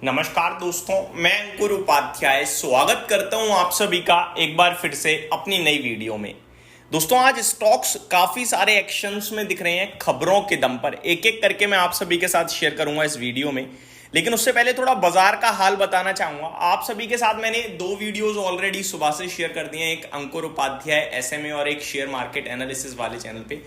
नमस्कार दोस्तों, मैं अंकुर उपाध्याय स्वागत करता हूं आप सभी का एक बार फिर से अपनी नई वीडियो में। दोस्तों, आज स्टॉक्स काफी सारे एक्शंस में दिख रहे हैं। खबरों के दम पर एक एक करके मैं आप सभी के साथ शेयर करूंगा इस वीडियो में, लेकिन उससे पहले थोड़ा बाजार का हाल बताना चाहूंगा आप सभी के साथ। मैंने दो वीडियोस ऑलरेडी सुबह से शेयर कर दिए हैं, एक अंकुर उपाध्याय एसएमए और एक शेयर मार्केट एनालिसिस वाले चैनल पे।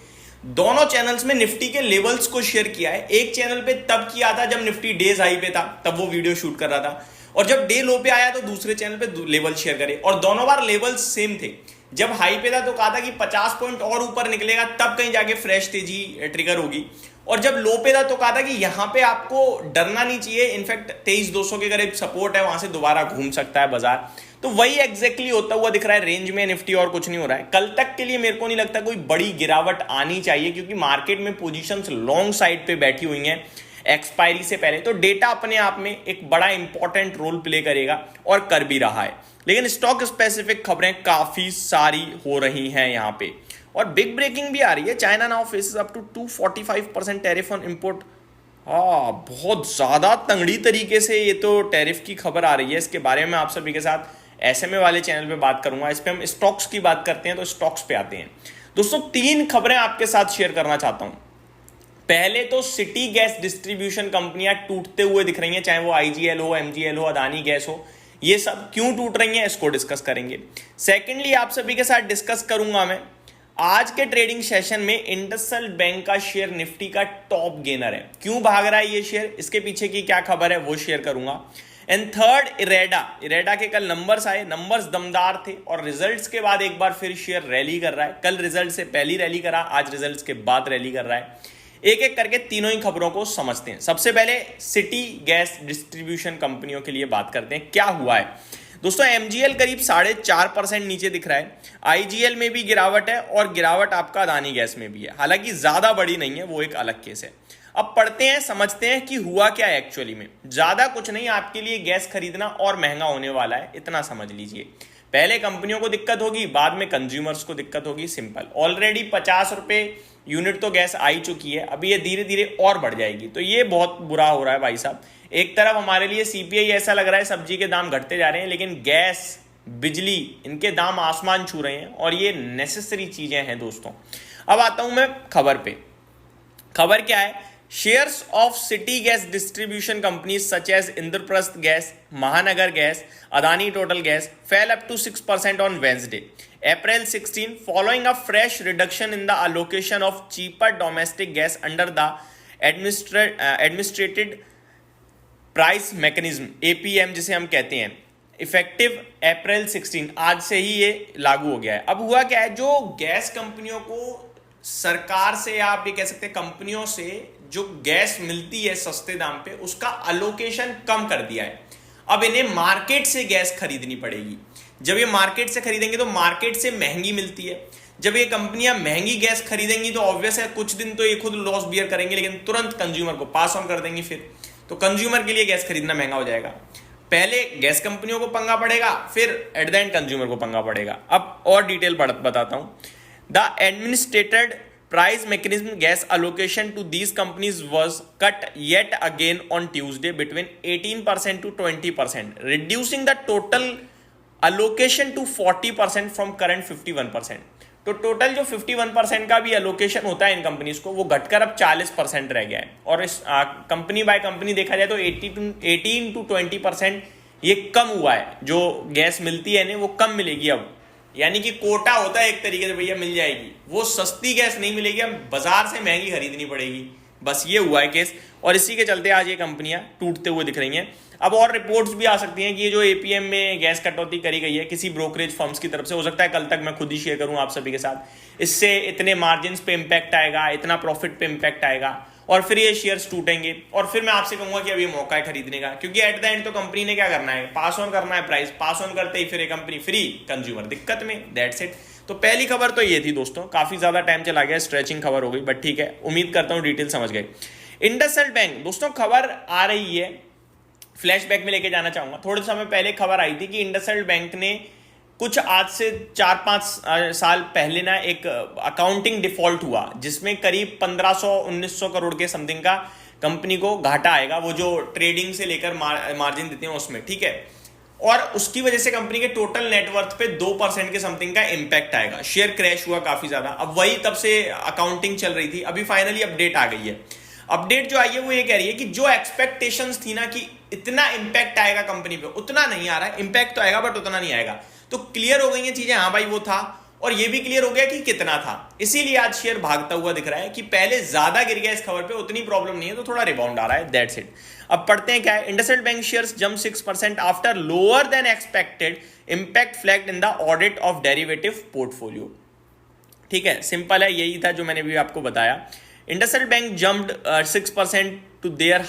दोनों चैनल्स में निफ्टी के लेवल्स को शेयर किया है। एक चैनल पे तब किया था जब निफ्टी डेज हाई पे था, तब वो वीडियो शूट कर रहा था, और जब डे लो पे आया तो दूसरे चैनल पे लेवल शेयर करे, और दोनों बार लेवल्स सेम थे। जब हाई पे था तो कहा था कि 50 पॉइंट और ऊपर निकलेगा तब कहीं जाके फ्रेश तेजी ट्रिगर होगी, और जब लो पे था तो कहा था कि यहां पे आपको डरना नहीं चाहिए, इनफैक्ट 23,200 के करीब सपोर्ट है, वहां से दोबारा घूम सकता है बाजार। तो वही एग्जैक्टली होता हुआ दिख रहा है रेंज में निफ्टी, और कुछ नहीं हो रहा है। कल तक के लिए मेरे को नहीं लगता कोई बड़ी गिरावट आनी चाहिए, क्योंकि मार्केट में पोजीशंस लॉन्ग साइड पे बैठी हुई हैं एक्सपायरी से पहले। तो डेटा अपने आप में एक बड़ा इंपॉर्टेंट रोल प्ले करेगा और कर भी रहा है, लेकिन स्टॉक स्पेसिफिक खबरें काफी सारी हो रही हैं यहां पे, और बिग ब्रेकिंग भी आ रही है। China now faces up to 245% tariff on import. बहुत ज्यादा तंगड़ी तरीके से ये तो टैरिफ की खबर आ रही है। इसके बारे में आप सभी के साथ एसएमए वाले चैनल पे बात करूंगा। इस पे हम स्टॉक्स की बात करते हैं, तो स्टॉक्स पे आते हैं। दोस्तों, तीन खबरें आपके साथ शेयर करना चाहता हूं। पहले तो सिटी गैस डिस्ट्रीब्यूशन कंपनियां टूटते हुए दिख रही हैं, चाहे वो आईजीएल हो, एमजीएल हो, अदानी गैस हो। ये सब क्यों टूट रही हैं, इसको डिस्कस करेंगे। सेकेंडली, आप सभी के साथ डिस्कस करूंगा मैं आज के ट्रेडिंग सेशन में इंडसइंड बैंक का शेयर निफ्टी का टॉप गेनर है। क्यों भाग रहा है ये शेयर, इसके पीछे की क्या खबर है, वो शेयर करूंगा। एंड थर्ड, इरेडा के कल नंबर्स आए, नंबर्स दमदार थे, और रिजल्ट्स के बाद एक बार फिर शेयर रैली कर रहा है। कल रिजल्ट से पहली रैली करा, आज रिजल्ट्स के बाद रैली कर रहा है। एक एक करके तीनों ही खबरों को समझते हैं। सबसे पहले सिटी गैस डिस्ट्रीब्यूशन कंपनियों के लिए बात करते हैं, क्या हुआ है। दोस्तों, एमजीएल करीब 4.5% नीचे दिख रहा है, आईजीएल में भी गिरावट है, और गिरावट आपका अदानी गैस में भी है। हालांकि ज्यादा बड़ी नहीं है, वो एक अलग केस है। अब पढ़ते हैं, समझते हैं कि हुआ क्या है एक्चुअली में। ज्यादा कुछ नहीं, आपके लिए गैस खरीदना और महंगा होने वाला है, इतना समझ लीजिए। पहले कंपनियों को दिक्कत होगी, बाद में कंज्यूमर्स को दिक्कत होगी, सिंपल। ऑलरेडी 50 रुपए यूनिट तो गैस आई चुकी है, अभी ये धीरे धीरे और बढ़ जाएगी, तो ये बहुत बुरा हो रहा है भाई साहब। एक तरफ हमारे लिए सीपीआई ऐसा लग रहा है, सब्जी के दाम घटते जा रहे हैं, लेकिन गैस, बिजली, इनके दाम आसमान छू रहे हैं, और ये नेसेसरी चीजें हैं दोस्तों। अब आता हूं मैं खबर पे। खबर क्या है, shares of city gas distribution companies such as Indraprastha gas, Mahanagar gas, Adani Total gas fell up to 6% on Wednesday April 16 following a fresh reduction in the allocation of cheaper domestic gas under the administrated price mechanism, APM जिसे हम कहते हैं, effective अप्रैल 16, आज से ही ये लागू हो गया है। अब हुआ क्या है, जो गैस कंपनियों को सरकार से, या आप ये कह सकते हैं कंपनियों से जो गैस मिलती है सस्ते दाम पे, उसका अलोकेशन कम कर दिया है। अब इन्हें मार्केट से गैस खरीदनी पड़ेगी। जब ये मार्केट से खरीदेंगे तो मार्केट से महंगी मिलती है। जब ये कंपनियां महंगी गैस खरीदेंगी तो ऑब्वियस है कुछ दिन तो ये खुद लॉस बियर करेंगे, लेकिन तुरंत कंज्यूमर को पास ऑन कर देंगी फिर, तो कंज्यूमर के लिए गैस खरीदना महंगा हो जाएगा। पहले गैस कंपनियों को पंगा पड़ेगा, फिर एट द एंड कंज्यूमर को पंगा पड़ेगा। अब और डिटेल बताता हूं। The administrated price mechanism gas allocation to these companies was cut yet again on Tuesday between 18% to 20%, reducing the total allocation to 40% from current 51%। तो टोटल जो 51% का भी अलोकेशन होता है इन कंपनीज को, वो घटकर अब 40% रह गया है। और इस कंपनी बाय कंपनी देखा जाए तो 18 to 20% ये कम हुआ है। जो गैस मिलती है ना, वो कम मिलेगी अब, यानी कि कोटा होता है एक तरीके से, भैया मिल जाएगी, वो सस्ती गैस नहीं मिलेगी, हम बाजार से महंगी खरीदनी पड़ेगी। बस ये हुआ है केस, और इसी के चलते आज ये कंपनियां टूटते हुए दिख रही हैं। अब और रिपोर्ट्स भी आ सकती हैं कि ये जो एपीएम में गैस कटौती करी गई है किसी ब्रोकरेज फर्म्स की तरफ से, हो सकता है कल तक मैं खुद ही शेयर करूं आप सभी के साथ। इससे इतने मार्जिन पे इंपैक्ट आएगा, इतना प्रॉफिट पे इंपैक्ट आएगा, और फिर ये शेयर्स टूटेंगे, और फिर मैं आपसे कहूंगा कि अब ये मौका है खरीदने का, क्योंकि एट द एंड तो कंपनी ने क्या करना है, पास ऑन करना है प्राइस, पास ऑन करते ही फिर ये कंपनी फ्री, कंज्यूमर दिक्कत में, दैट्स इट। तो पहली खबर तो ये थी दोस्तों, काफी ज्यादा टाइम चला गया, स्ट्रेचिंग खबर हो गई, बट ठीक है, उम्मीद करता हूं डिटेल समझ गए। इंडसइंड बैंक, दोस्तों खबर आ रही है, फ्लैशबैक में लेके जाना चाहूंगा। थोड़े समय पहले खबर आई थी कि इंडसइंड बैंक ने कुछ आज से 4-5 साल पहले ना एक अकाउंटिंग डिफॉल्ट हुआ, जिसमें करीब 1500-1900 करोड़ के समथिंग का कंपनी को घाटा आएगा, वो जो ट्रेडिंग से लेकर मार्जिन देते हैं उसमें, ठीक है। और उसकी वजह से कंपनी के टोटल नेटवर्थ पे 2% के समथिंग का इंपैक्ट आएगा। शेयर क्रैश हुआ काफी ज्यादा। अब वही तब से अकाउंटिंग चल रही थी, अभी फाइनली अपडेट आ गई है। अपडेट जो आई है वो ये कह रही है कि जो एक्सपेक्टेशंस थी ना कि इतना इंपैक्ट आएगा कंपनी पे, उतना नहीं आ रहा है। इंपैक्ट तो आएगा बट उतना नहीं आएगा। तो क्लियर हो गई है चीजें, हाँ भाई वो था, और ये भी क्लियर हो गया कि कितना था। इसीलिए आज शेयर भागता हुआ दिख रहा है कि पहले ज्यादा गिर गया इस खबर पे, उतनी प्रॉब्लम नहीं है, तो थोड़ा रिबाउंड आ रहा है, दैट्स इट। अब पढ़ते हैं क्या है। IndusInd bank shares jump 6% after lower than expected impact flagged in the audit of derivative portfolio. ठीक है, सिंपल है, यही था जो मैंने भी आपको बताया। IndusInd bank jumped 6% to their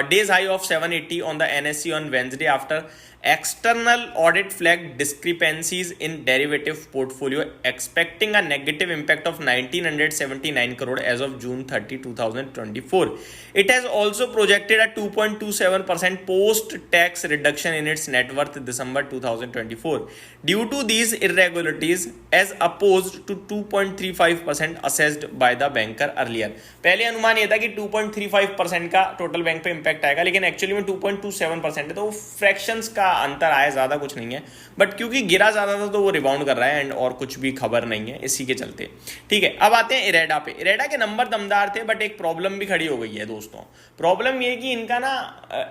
days high of 780 on the NSE on Wednesday after external audit flagged discrepancies in derivative portfolio, expecting a negative impact of 1979 crore as of June 30, 2024. It has also projected a 2.27% post-tax reduction in its net worth December 2024 due to these irregularities as opposed to 2.35% assessed by the banker earlier. पहले अनुमान यह था कि 2.35% का total bank पे impact आएगा, लेकिन actually में 2.27% है, तो फ्रैक्शंस का अंतर आया, ज्यादा कुछ नहीं है। बट क्योंकि गिरा ज्यादा था तो वो रिबाउंड कर रहा है, एंड और कुछ भी खबर नहीं है इसी के चलते। ठीक है, अब आते हैं इरेडा पे। इरेडा के नंबर दमदार थे, बट एक प्रॉब्लम भी खड़ी हो गई है दोस्तों। प्रॉब्लम ये कि इनका ना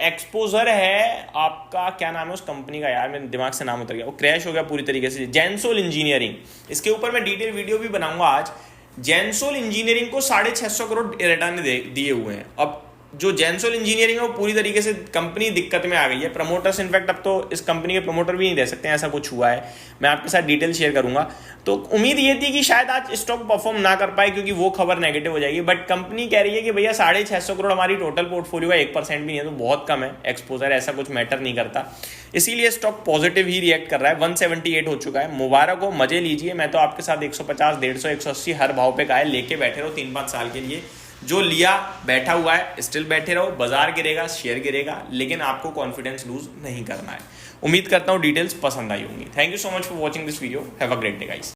एक्सपोजर है, आपका क्या नाम है उस कंपनी का, यार मेरे दिमाग से नाम उतर गया, वो क्रैश हो गया पूरी तरीके से, जेंसोल इंजीनियरिंग। इसके ऊपर मैं डिटेल वीडियो भी बनाऊंगा आज। जेंसोल इंजीनियरिंग को 650 करोड़ इरेडा ने दिए हुए हैं। अब जो जेंसोल इंजीनियरिंग है वो पूरी तरीके से कंपनी दिक्कत में आ गई है। प्रमोटर्स इनफैक्ट अब तो इस कंपनी के प्रमोटर भी नहीं रह सकते हैं, ऐसा कुछ हुआ है। मैं आपके साथ डिटेल शेयर करूंगा। तो उम्मीद ये थी कि शायद आज स्टॉक परफॉर्म ना कर पाए क्योंकि वो खबर नेगेटिव हो जाएगी, बट कंपनी कह रही है कि भैया 650 करोड़ हमारी टोटल पोर्टफोलियो का 1% भी नहीं है, तो बहुत कम है एक्सपोजर, ऐसा कुछ मैटर नहीं करता। इसीलिए स्टॉक पॉजिटिव ही रिएक्ट कर रहा है। 178 हो चुका है, मुबारक हो, मजे लीजिए। मैं तो आपके साथ 150, 150, 180 हर भाव पे का है, लेके बैठे रहो 3-5 साल के लिए। जो लिया बैठा हुआ है, स्टिल बैठे रहो। बाजार गिरेगा, शेयर गिरेगा, लेकिन आपको कॉन्फिडेंस लूज नहीं करना है। उम्मीद करता हूं डिटेल्स पसंद आई होंगी। Thank you so much for watching this video. Have a great day guys.